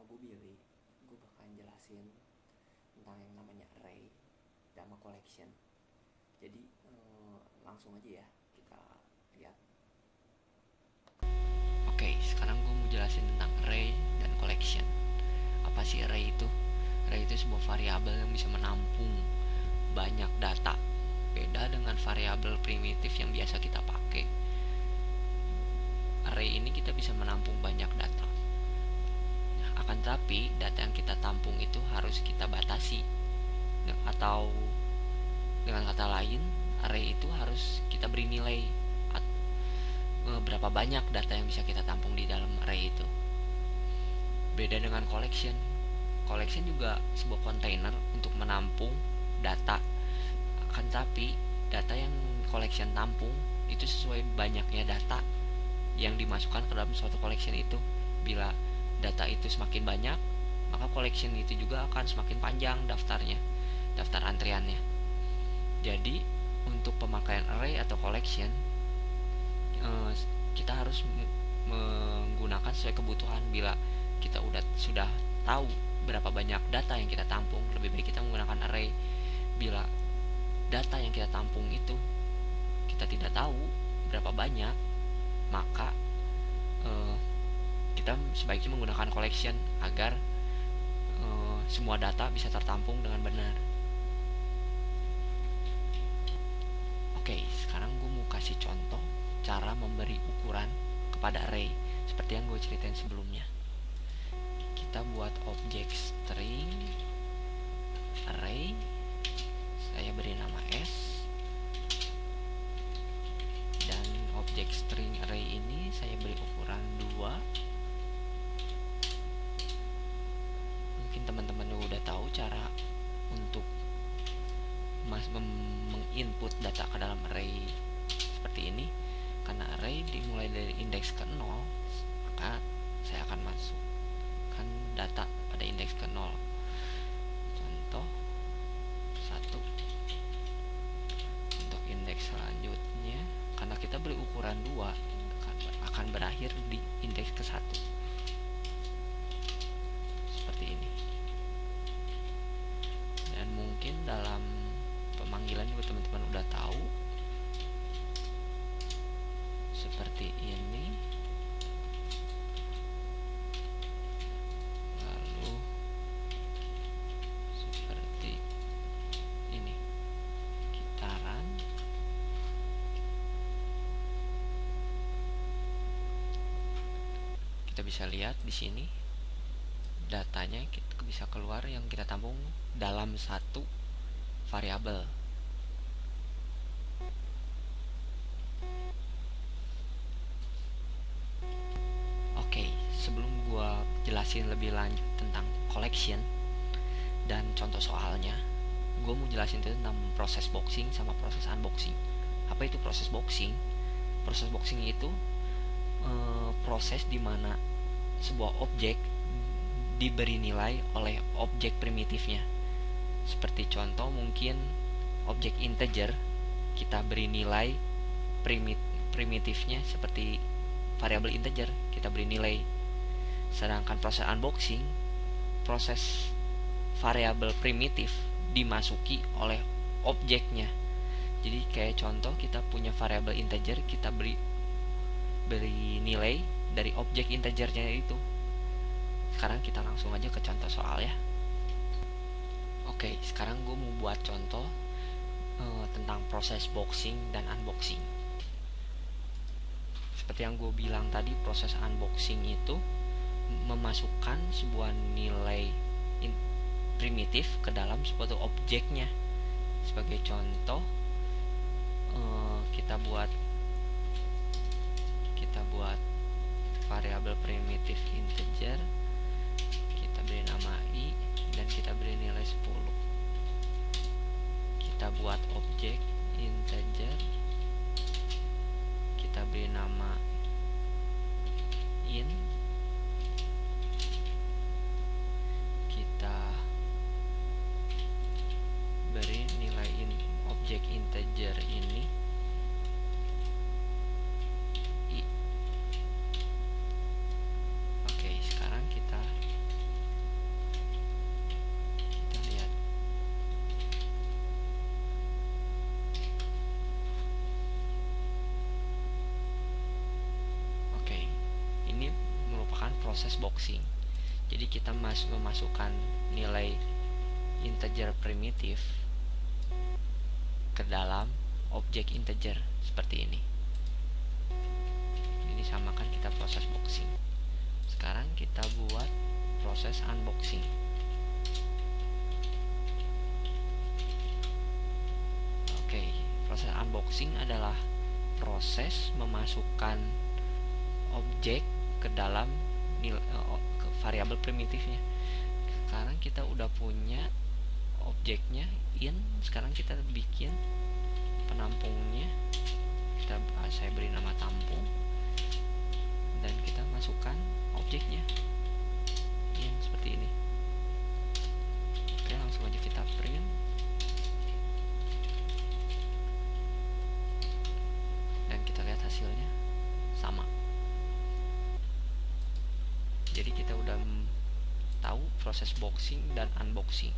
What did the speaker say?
gue Billy, gue bakalan jelasin tentang yang namanya array sama collection. Jadi langsung aja ya kita lihat. Oke, sekarang gue mau jelasin tentang array dan collection. Apa sih array itu? Array itu sebuah variabel yang bisa menampung banyak data. Beda dengan variabel primitif yang biasa kita pakai. Array ini kita bisa menampung banyak data. Akan tetapi data yang kita tampung itu harus kita batasi, atau dengan kata lain array itu harus kita beri nilai berapa banyak data yang bisa kita tampung di dalam array itu. Beda dengan collection. Collection juga sebuah kontainer untuk menampung data. Akan tetapi data yang collection tampung itu sesuai banyaknya data yang dimasukkan ke dalam suatu collection itu. Bila data itu semakin banyak, maka collection itu juga akan semakin panjang daftarnya, daftar antriannya. Jadi untuk pemakaian array atau collection, kita harus menggunakan sesuai kebutuhan. Bila kita sudah tahu berapa banyak data yang kita tampung, lebih baik kita menggunakan array. Bila data yang kita tampung itu kita tidak tahu berapa banyak, maka kita sebaiknya menggunakan collection agar semua data bisa tertampung dengan benar. Oke, sekarang gue mau kasih contoh cara memberi ukuran kepada array seperti yang gue ceritain sebelumnya. Kita buat objek string array, saya beri nama S, dan objek string array ini saya beri ukuran 2. Mungkin teman-teman udah tahu cara untuk menginput data ke dalam array seperti ini. Karena array dimulai dari indeks ke 0, maka saya akan masukkan data pada indeks ke 0. Contoh 1. Untuk indeks selanjutnya, karena kita beri ukuran 2, akan berakhir di indeks ke 1 seperti ini. Dan mungkin dalam pemanggilan juga teman-teman udah tahu seperti ini. Lalu seperti ini, gitaran. Kita bisa lihat di sini datanya kita bisa keluar yang kita tampung dalam satu variabel. Oke, sebelum gua jelasin lebih lanjut tentang collection dan contoh soalnya, gua mau jelasin tentang proses boxing sama proses unboxing. Apa itu proses boxing? Proses boxing itu proses dimana sebuah objek diberi nilai oleh objek primitifnya. Seperti contoh mungkin objek integer, kita beri nilai primitifnya seperti variabel integer, kita beri nilai. Sedangkan proses unboxing, proses variabel primitif dimasuki oleh objeknya. Jadi kayak contoh kita punya variabel integer, kita beri nilai dari objek integernya itu. Sekarang kita langsung aja ke contoh soal ya. Oke, sekarang gue mau buat contoh tentang proses boxing dan unboxing. Seperti yang gue bilang tadi, proses unboxing itu memasukkan sebuah nilai primitif ke dalam suatu objeknya. Sebagai contoh, kita buat variabel primitif integer, kita beri nama i dan kita beri nilai 10. Kita buat objek integer, kita beri nama in, kita beri nilai objek integer ini i. Oke, sekarang kita boxing. Jadi kita memasukkan nilai integer primitif ke dalam objek integer seperti ini. Ini samakan kita proses boxing. Sekarang kita buat proses unboxing. Oke, proses unboxing adalah proses memasukkan objek ke dalam variabel primitifnya. Sekarang kita udah punya objeknya in, sekarang kita bikin penampungnya. Saya beri nama tampung dan kita masukkan objeknya in seperti ini. Oke, langsung aja kita print. Dan kita lihat hasilnya sama. Jadi kita udah tahu proses boxing dan unboxing.